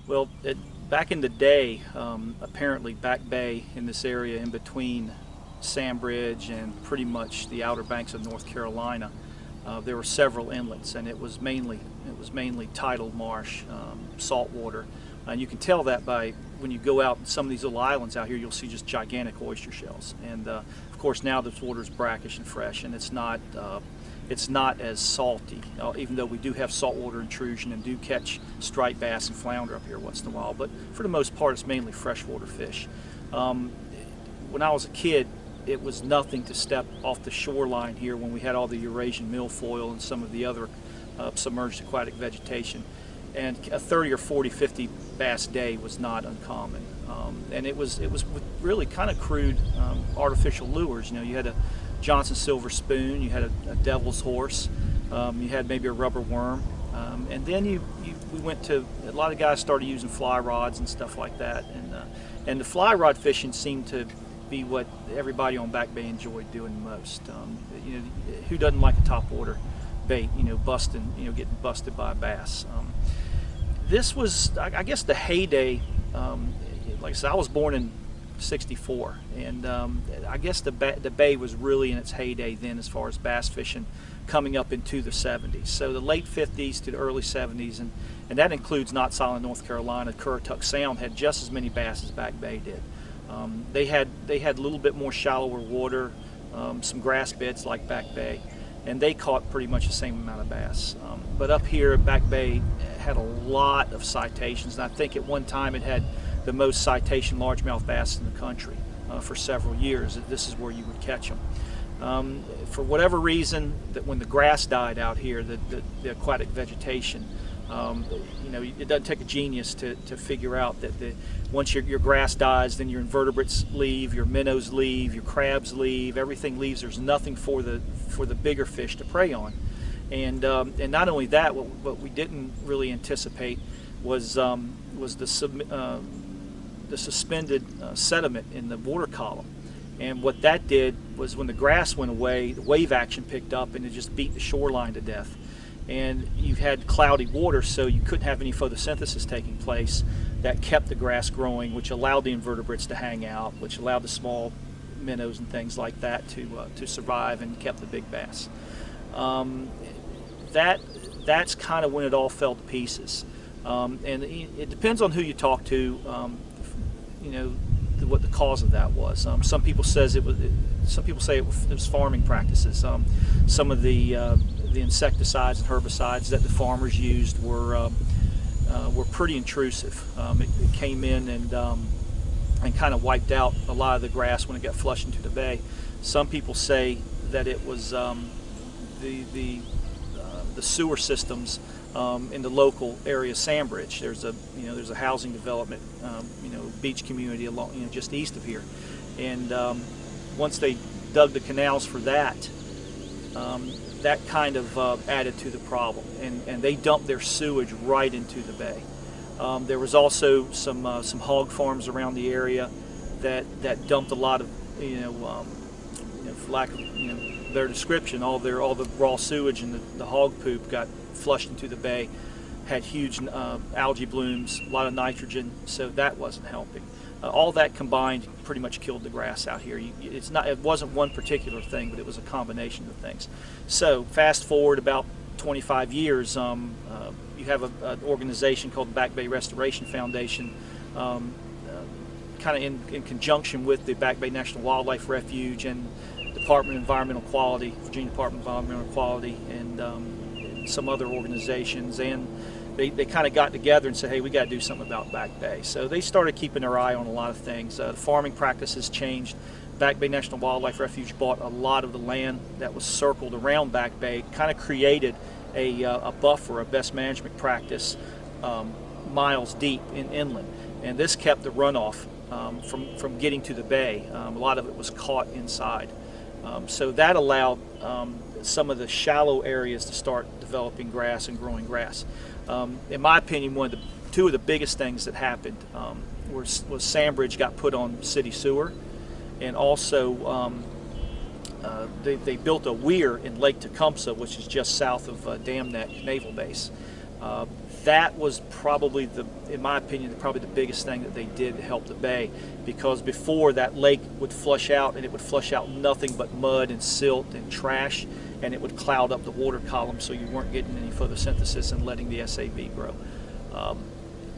Well, back in the day, apparently Back Bay in this area in between Sandbridge and pretty much the Outer Banks of North Carolina, there were several inlets, and it was mainly tidal marsh, salt water. And you can tell that by when you go out in some of these little islands out here, you'll see just gigantic oyster shells. And of course now this water is brackish and fresh, and it's not as salty, even though we do have saltwater intrusion and do catch striped bass and flounder up here once in a while. But for the most part, it's mainly freshwater fish. When I was a kid, it was nothing to step off the shoreline here when we had all the Eurasian milfoil and some of the other submerged aquatic vegetation. And a 30 or 40, 50 bass day was not uncommon. And it was with really kind of crude artificial lures. You know, you had a Johnson silver spoon, you had a devil's horse, you had maybe a rubber worm, and then we went to, a lot of guys started using fly rods and stuff like that, and the fly rod fishing seemed to be what everybody on Back Bay enjoyed doing the most. You know, who doesn't like a topwater bait? You know, getting busted by a bass. This was, I guess, the heyday. Like I said, I was born in '64, and I guess the bay was really in its heyday then as far as bass fishing, coming up into the 70s. So the late 50s to the early 70s, and that includes Knots Island, North Carolina. Currituck Sound had just as many bass as Back Bay did. They had a little bit more shallower water, some grass beds like Back Bay, and they caught pretty much the same amount of bass. But up here, Back Bay had a lot of citations, and I think at one time it had the most citation largemouth bass in the country for several years. This is where you would catch them. For whatever reason, that when the grass died out here, the aquatic vegetation, you know, it doesn't take a genius to figure out that once your grass dies, then your invertebrates leave, your minnows leave, your crabs leave, everything leaves. There's nothing for the bigger fish to prey on. And not only that, what we didn't really anticipate was the suspended sediment in the water column. And what that did was, when the grass went away, the wave action picked up and it just beat the shoreline to death. And you had cloudy water, so you couldn't have any photosynthesis taking place. That kept the grass growing, which allowed the invertebrates to hang out, which allowed the small minnows and things like that to survive, and kept the big bass. That's kind of when it all fell to pieces. And it depends on who you talk to. You know, what the cause of that was. Some people say it was farming practices. Some of the insecticides and herbicides that the farmers used were pretty intrusive. It came in and kind of wiped out a lot of the grass when it got flushed into the bay. Some people say that it was the sewer systems in the local area, Sandbridge. There's a housing development, beach community along, just east of here, and once they dug the canals for that, that kind of added to the problem, and they dumped their sewage right into the bay. There was also some hog farms around the area that dumped a lot of, for lack of their description, all the raw sewage and the hog poop got flushed into the bay, had huge algae blooms, a lot of nitrogen, so that wasn't helping. All that combined pretty much killed the grass out here. It wasn't one particular thing, but it was a combination of things. So fast forward about 25 years, you have an organization called the Back Bay Restoration Foundation, kind of in conjunction with the Back Bay National Wildlife Refuge and Department of Environmental Quality, Virginia Department of Environmental Quality, and some other organizations, and they kind of got together and said, hey, we got to do something about Back Bay. So they started keeping their eye on a lot of things. Farming practices changed. Back Bay National Wildlife Refuge bought a lot of the land that was circled around Back Bay, kind of created a buffer, a best management practice miles deep inland, and this kept the runoff from getting to the bay. A lot of it was caught inside. So that allowed some of the shallow areas to start developing grass and growing grass. In my opinion, two of the biggest things that happened was Sandbridge got put on city sewer, and also they built a weir in Lake Tecumseh, which is just south of Dam Neck Naval Base. that was probably in my opinion, probably the biggest thing that they did to help the bay, because before that lake would flush out, and it would flush out nothing but mud and silt and trash, and it would cloud up the water column, so you weren't getting any photosynthesis and letting the SAV grow.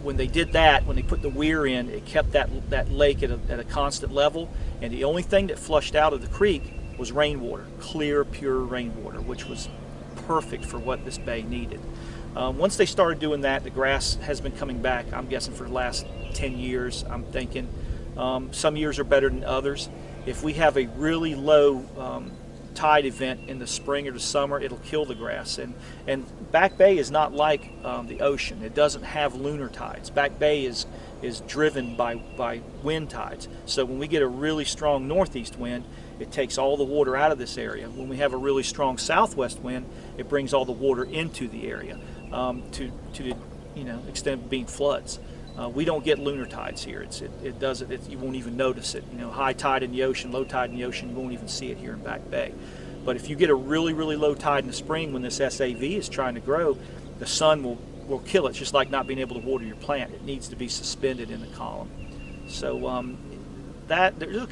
When they did that, when they put the weir in, it kept that lake at a constant level, and the only thing that flushed out of the creek was rainwater, clear, pure rainwater, which was perfect for what this bay needed. Once they started doing that, the grass has been coming back, I'm guessing, for the last 10 years, I'm thinking. Some years are better than others. If we have a really low tide event in the spring or the summer, it'll kill the grass. And Back Bay is not like the ocean. It doesn't have lunar tides. Back Bay is driven by wind tides. So when we get a really strong northeast wind, it takes all the water out of this area. When we have a really strong southwest wind, it brings all the water into the area to the extent of being floods. We don't get lunar tides here. It doesn't. You won't even notice it. High tide in the ocean, low tide in the ocean, you won't even see it here in Back Bay. But if you get a really, really low tide in the spring when this SAV is trying to grow, the sun will kill it. It's just like not being able to water your plant. It needs to be suspended in the column. So there's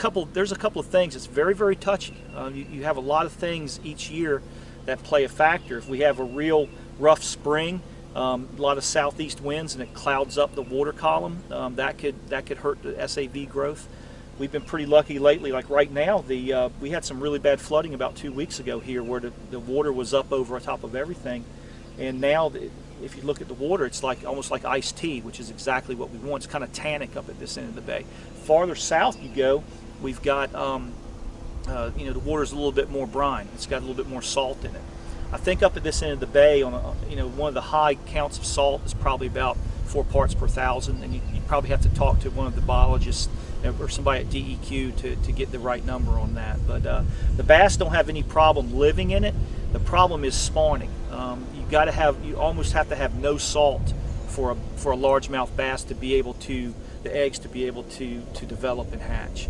a couple of things. It's very, very touchy. You have a lot of things each year that play a factor. If we have a real rough spring, a lot of southeast winds, and it clouds up the water column, that could hurt the SAV growth. We've been pretty lucky lately. Like right now, we had some really bad flooding about 2 weeks ago here, where the water was up over top of everything, and now if you look at the water, it's almost like iced tea, which is exactly what we want. It's kind of tannic up at this end of the bay. Farther south you go, we've got the water's a little bit more brine. It's got a little bit more salt in it. I think up at this end of the bay, one of the high counts of salt is probably about 4 parts per thousand, and you probably have to talk to one of the biologists or somebody at DEQ to get the right number on that. But the bass don't have any problem living in it. The problem is spawning. You almost have to have no salt for a largemouth bass to be able to, the eggs to be able to develop and hatch.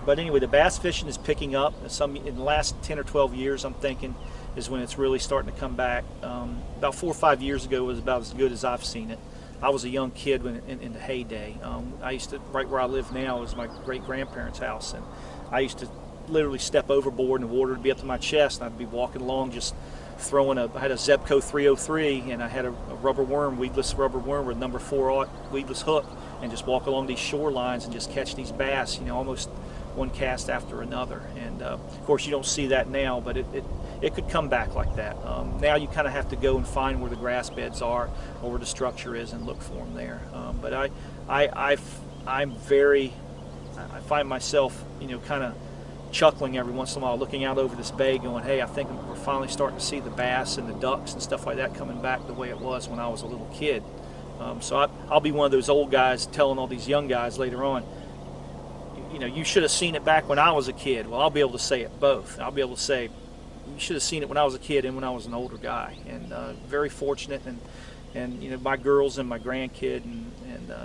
But anyway, the bass fishing is picking up. In the last 10 or 12 years, I'm thinking, is when it's really starting to come back. About 4 or 5 years ago, it was about as good as I've seen it. I was a young kid in the heyday. I used to, right where I live now is my great-grandparents' house, and I used to literally step overboard and the water would be up to my chest, and I'd be walking along just throwing I had a Zebco 303, and I had a rubber worm, weedless rubber worm with number 4/0 weedless hook, and just walk along these shorelines and just catch these bass, almost one cast after another. And of course you don't see that now, but it could come back like that. Now you kind of have to go and find where the grass beds are or where the structure is and look for them there. But I find myself kind of chuckling every once in a while, looking out over this bay going, hey, I think we're finally starting to see the bass and the ducks and stuff like that coming back the way it was when I was a little kid. So I'll be one of those old guys telling all these young guys later on, you should have seen it back when I was a kid. Well, I'll be able to say it both. I'll be able to say, you should have seen it when I was a kid and when I was an older guy. And very fortunate, and my girls and my grandkid, and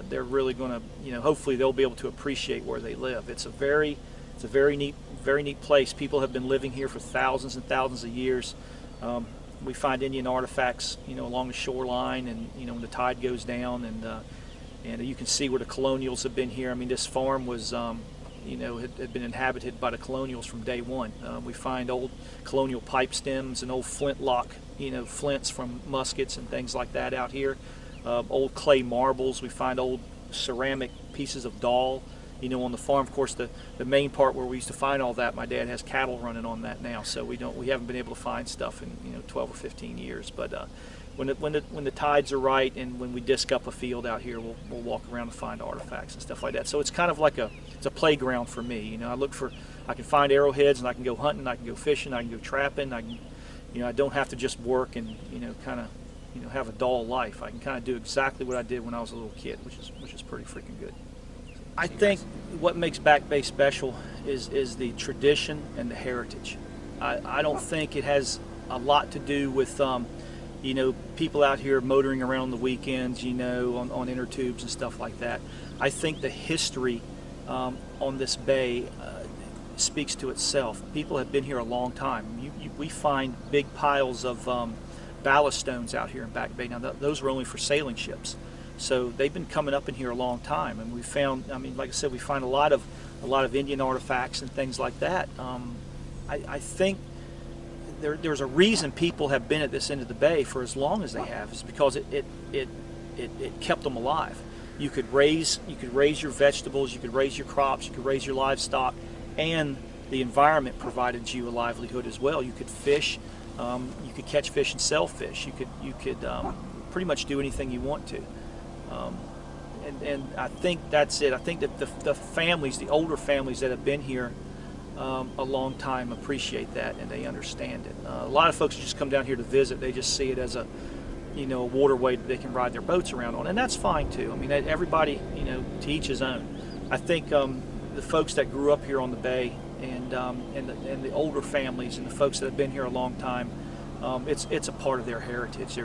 they're really going to, hopefully they'll be able to appreciate where they live. It's a very neat place. People have been living here for thousands and thousands of years. We find Indian artifacts, along the shoreline, and when the tide goes down, and you can see where the colonials have been here. I mean, this farm was, had been inhabited by the colonials from day one. We find old colonial pipe stems and old flintlock, flints from muskets and things like that out here. Old clay marbles. We find old ceramic pieces of doll. On the farm, of course, the main part where we used to find all that, my dad has cattle running on that now, so we haven't been able to find stuff in 12 or 15 years. But when the tides are right and when we disc up a field out here, we'll walk around and find artifacts and stuff like that. So it's kind of like it's a playground for me. I can find arrowheads, and I can go hunting, I can go fishing, I can go trapping. I don't have to just work and kind of have a dull life. I can kind of do exactly what I did when I was a little kid, which is pretty freaking good. I think what makes Back Bay special is the tradition and the heritage. I don't think it has a lot to do with people out here motoring around on the weekends, on inner tubes and stuff like that. I think the history on this bay speaks to itself. People have been here a long time. We find big piles of ballast stones out here in Back Bay. Now those were only for sailing ships, so they've been coming up in here a long time, and we found, I mean, like I said, we find a lot of Indian artifacts and things like that. I think there's a reason people have been at this end of the bay for as long as they have, is because it kept them alive. You could raise your vegetables, you could raise your crops, you could raise your livestock, and the environment provided you a livelihood as well. You could fish, you could catch fish and sell fish. You could pretty much do anything you want to. And I think that's it. I think that the families, the older families that have been here a long time, appreciate that, and they understand it. A lot of folks just come down here to visit. They just see it as a waterway that they can ride their boats around on, and that's fine too. I mean, everybody, to each his own. I think the folks that grew up here on the bay, and the older families, and the folks that have been here a long time, it's a part of their heritage.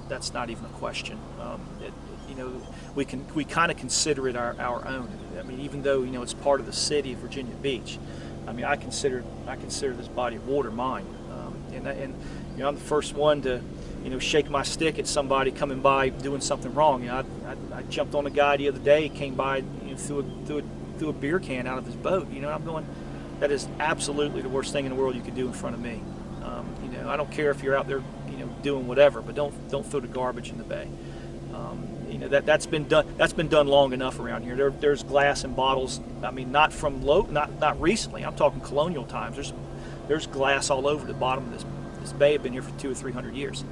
That's not even a question. We kind of consider it our own. I mean, even though it's part of the city of Virginia Beach, I mean, I consider this body of water mine, and I'm the first one to shake my stick at somebody coming by doing something wrong. I jumped on a guy the other day. He came by, threw a beer can out of his boat. I'm going, that is absolutely the worst thing in the world you could do in front of me. I don't care if you're out there doing whatever, but don't throw the garbage in the bay. That's been done long enough around here. There's glass and bottles. I mean, not recently. I'm talking colonial times. There's glass all over the bottom of this bay. Have been here for 200 or 300 years.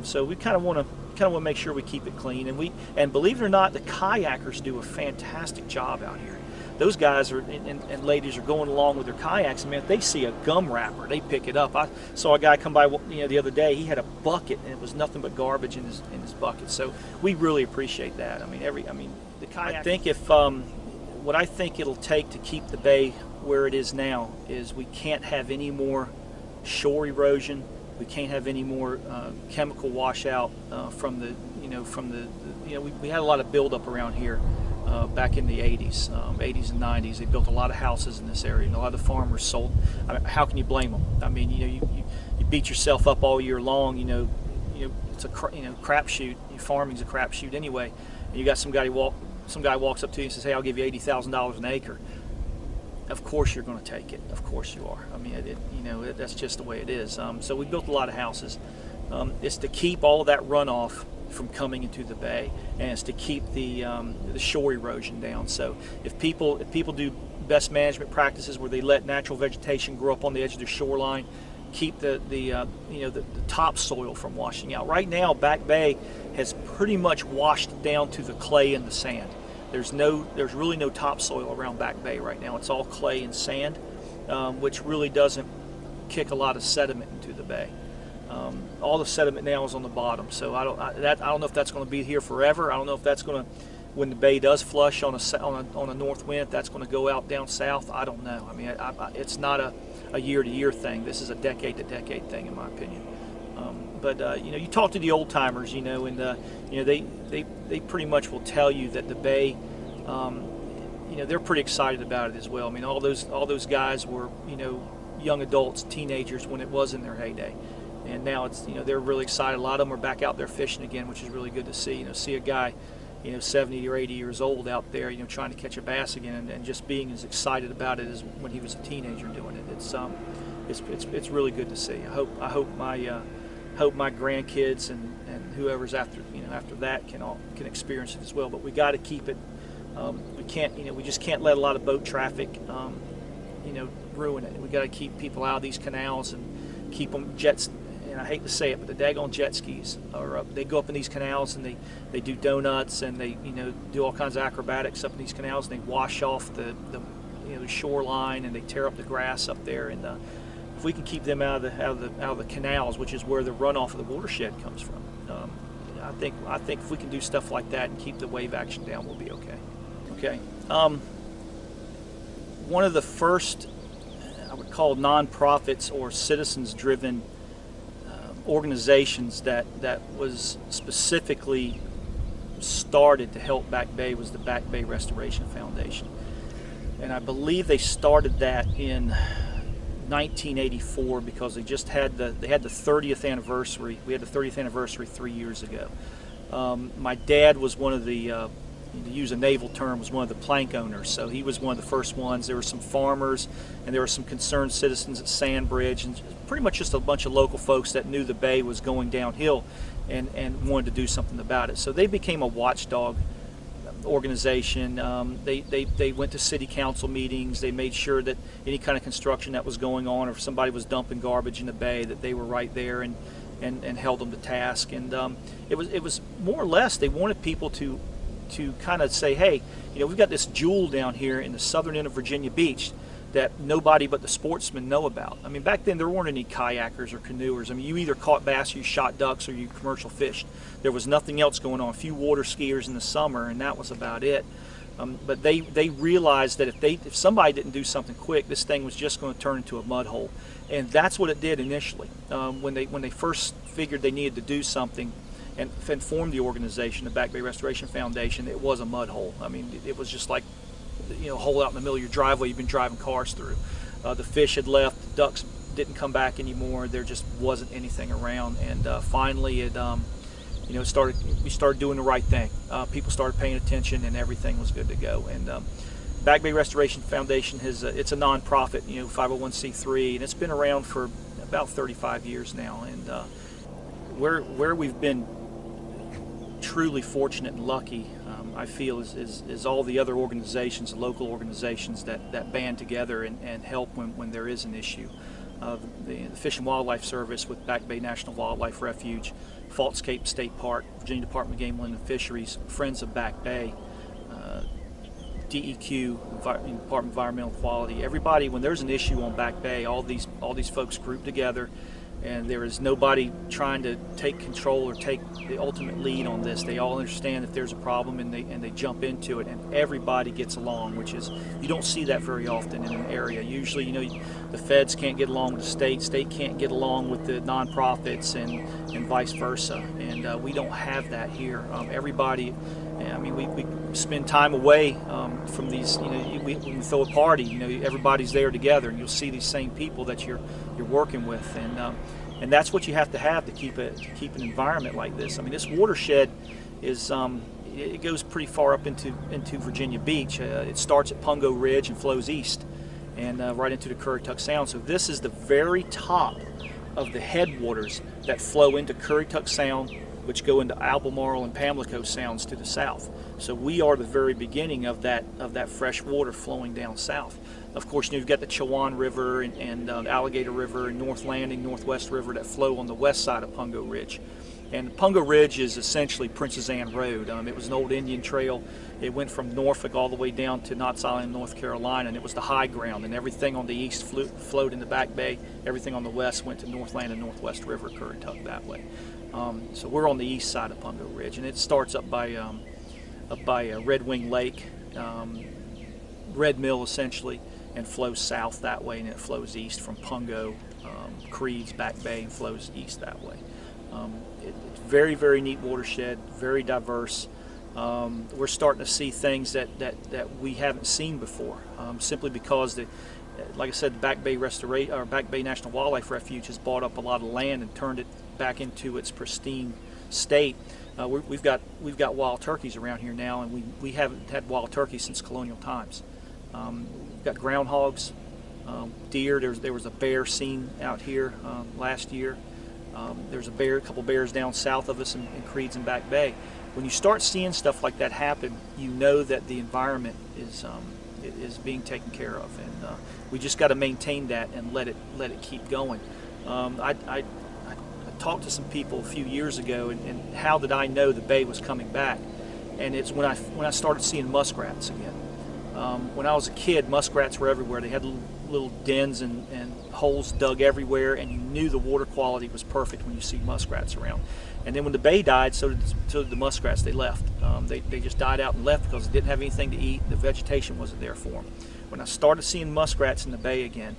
So we kind of want to make sure we keep it clean. And believe it or not, the kayakers do a fantastic job out here. Those guys and ladies are going along with their kayaks, and man, if they see a gum wrapper, they pick it up. I saw a guy come by the other day. He had a bucket, and it was nothing but garbage in his bucket. So we really appreciate that. I mean, the kayak. I think what I think it'll take to keep the bay where it is now is we can't have any more shore erosion. We can't have any more chemical washout from the we had a lot of buildup around here. Back in the 80s and 90s, they built a lot of houses in this area, and a lot of the farmers sold. I mean, how can you blame them? I mean, you beat yourself up all year long. It's a crapshoot. Farming's a crapshoot anyway. And you got some guy walks up to you and says, "Hey, I'll give you $80,000 an acre." Of course you're going to take it. Of course you are. I mean, that's just the way it is. So we built a lot of houses. It's to keep all of that runoff from coming into the bay, and it's to keep the shore erosion down. So if people do best management practices where they let natural vegetation grow up on the edge of their shoreline, keep the topsoil from washing out. Right now, Back Bay has pretty much washed down to the clay and the sand. There's really no topsoil around Back Bay right now. It's all clay and sand, which really doesn't kick a lot of sediment into the bay. All the sediment now is on the bottom, so I don't know if that's going to be here forever. I don't know if that's going to, when the bay does flush on a north wind, if that's going to go out down south. I don't know. I mean, it's not a year-to-year thing. This is a decade-to-decade thing, in my opinion. But you talk to the old timers, and they pretty much will tell you that the bay, they're pretty excited about it as well. I mean, all those guys were young adults, teenagers when it was in their heyday. And now it's they're really excited. A lot of them are back out there fishing again, which is really good to see. See a guy 70 or 80 years old out there trying to catch a bass again, and just being as excited about it as when he was a teenager doing it. It's really good to see. I hope my grandkids and whoever's after that can experience it as well. But we got to keep it. We just can't let a lot of boat traffic ruin it. We got to keep people out of these canals and keep them jets. And I hate to say it, but the daggone jet skis they go up in these canals and they do donuts, and they do all kinds of acrobatics up in these canals, and they wash off the shoreline, and they tear up the grass up there. And if we can keep them out of the canals, which is where the runoff of the watershed comes from, I think if we can do stuff like that and keep the wave action down, we'll be okay. Okay. One of the first, I would call, nonprofits or citizens-driven organizations that was specifically started to help Back Bay was the Back Bay Restoration Foundation. And I believe they started that in 1984 because they just had the 30th anniversary. We had the 30th anniversary 3 years ago. My dad was one of the, to use a naval term, was one of the plank owners. So he was one of the first ones. There were some farmers and there were some concerned citizens at Sandbridge, and pretty much just a bunch of local folks that knew the bay was going downhill and wanted to do something about it. So they became a watchdog organization. They went to city council meetings. They made sure that any kind of construction that was going on, or if somebody was dumping garbage in the bay, that they were right there and held them to task. And it was more or less, they wanted people to kind of say, hey, we've got this jewel down here in the southern end of Virginia Beach that nobody but the sportsmen know about. I mean, back then there weren't any kayakers or canoers. I mean, you either caught bass, you shot ducks, or you commercial fished. There was nothing else going on. A few water skiers in the summer, and that was about it. But they realized that if somebody didn't do something quick, this thing was just going to turn into a mud hole, and that's what it did initially. When they first figured they needed to do something and formed the organization, the Back Bay Restoration Foundation, it was a mud hole. I mean, it was just like a hole out in the middle of your driveway you've been driving cars through. The fish had left, the ducks didn't come back anymore. There just wasn't anything around, and finally it we started doing the right thing. People started paying attention, and everything was good to go. And Back Bay Restoration Foundation it's a nonprofit, 501c3, and it's been around for about 35 years now. And where we've been truly fortunate and lucky, I feel, is all the other organizations, local organizations that band together and help when there is an issue. The Fish and Wildlife Service with Back Bay National Wildlife Refuge, Faultscape State Park, Virginia Department of Game, Land and Fisheries, Friends of Back Bay, DEQ, Department of Environmental Quality. Everybody, when there's an issue on Back Bay, all these folks group together, and there is nobody trying to take control or take the ultimate lead on this. They all understand that there's a problem, and they jump into it, and everybody gets along, which is, you don't see that very often in an area. Usually, the feds can't get along with the state can't get along with the nonprofits, and vice versa. And we don't have that here. Everybody, I mean, we spend time away from these. When we throw a party, everybody's there together, and you'll see these same people that you're working with, and that's what you have to keep an environment like this. I mean, this watershed is it goes pretty far up into Virginia Beach. It starts at Pungo Ridge and flows east, and right into the Currituck Sound. So this is the very top of the headwaters that flow into Currituck Sound, which go into Albemarle and Pamlico Sounds to the south. So we are the very beginning of that fresh water flowing down south. Of course, you've got the Chowan River and Alligator River and North Landing, Northwest River that flow on the west side of Pungo Ridge. And Pungo Ridge is essentially Princess Anne Road. It was an old Indian trail. It went from Norfolk all the way down to Knott's Island, North Carolina, and it was the high ground. And everything on the east flowed in the Back Bay. Everything on the west went to Northland and Northwest River, Currituck that way. So we're on the east side of Pungo Ridge, and it starts up by Red Wing Lake, Red Mill essentially, and flows south that way, and it flows east from Pungo, Creeds, Back Bay, and flows east that way. It's very, very neat watershed, very diverse. We're starting to see things that we haven't seen before, simply because like I said, the Back Bay National Wildlife Refuge has bought up a lot of land and turned it back into its pristine state. We've got wild turkeys around here now, and we haven't had wild turkeys since colonial times. We've got groundhogs, deer. There was a bear seen out here last year. There's a couple bears down south of us in Creeds and Back Bay. When you start seeing stuff like that happen, you know that the environment is being taken care of, and we just got to maintain that and let it keep going. I talked to some people a few years ago, and how did I know the bay was coming back? And it's when I started seeing muskrats again. When I was a kid, muskrats were everywhere. They had little dens and holes dug everywhere, and you knew the water quality was perfect when you see muskrats around. And then when the bay died, so did the muskrats. They left. They just died out and left because they didn't have anything to eat. The vegetation wasn't there for them. When I started seeing muskrats in the bay again,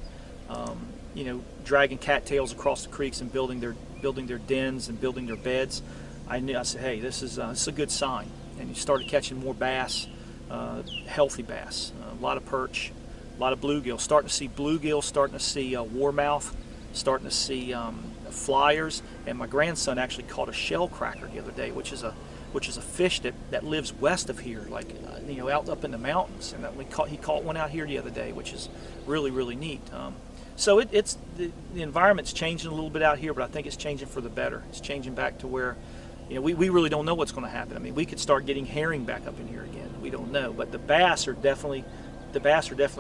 dragging cattails across the creeks and building their dens and building their beds, I said, hey, this is a good sign. And you started catching more bass, healthy bass, a lot of perch, A lot of bluegill. Starting to see bluegill, starting to see warmouth, starting to see flyers. And my grandson actually caught a shell cracker the other day, which is a fish that lives west of here, like out up in the mountains. And he caught one out here the other day, which is really, really neat. So the environment's changing a little bit out here, but I think it's changing for the better. It's changing back to where, we really don't know what's going to happen. I mean, we could start getting herring back up in here again. We don't know, but the bass are definitely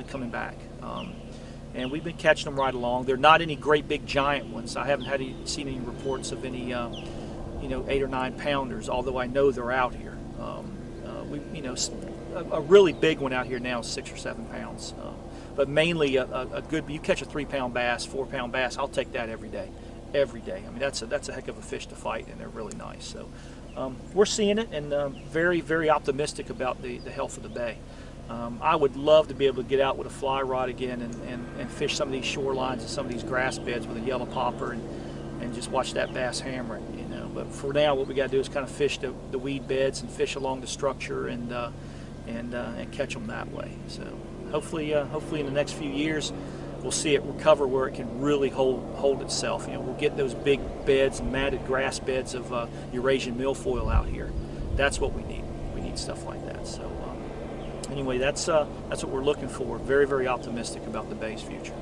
coming back. And we've been catching them right along. They're not any great big giant ones. I haven't seen any reports of any 8 or 9 pounders, although I know they're out here. A really big one out here now is 6 or 7 pounds. But mainly a good, you catch a 3-pound bass, 4-pound bass, I'll take that every day. Every day. I mean, that's a heck of a fish to fight, and they're really nice. So we're seeing it, and very, very optimistic about the health of the bay. I would love to be able to get out with a fly rod again and fish some of these shorelines and some of these grass beds with a yellow popper and just watch that bass hammer it, But for now, what we got to do is kind of fish the weed beds and fish along the structure and catch them that way. So hopefully in the next few years, we'll see it recover where it can really hold itself. We'll get those big beds and matted grass beds of Eurasian milfoil out here. That's what we need. We need stuff like that. So anyway, that's what we're looking for. Very, very optimistic about the bay's future.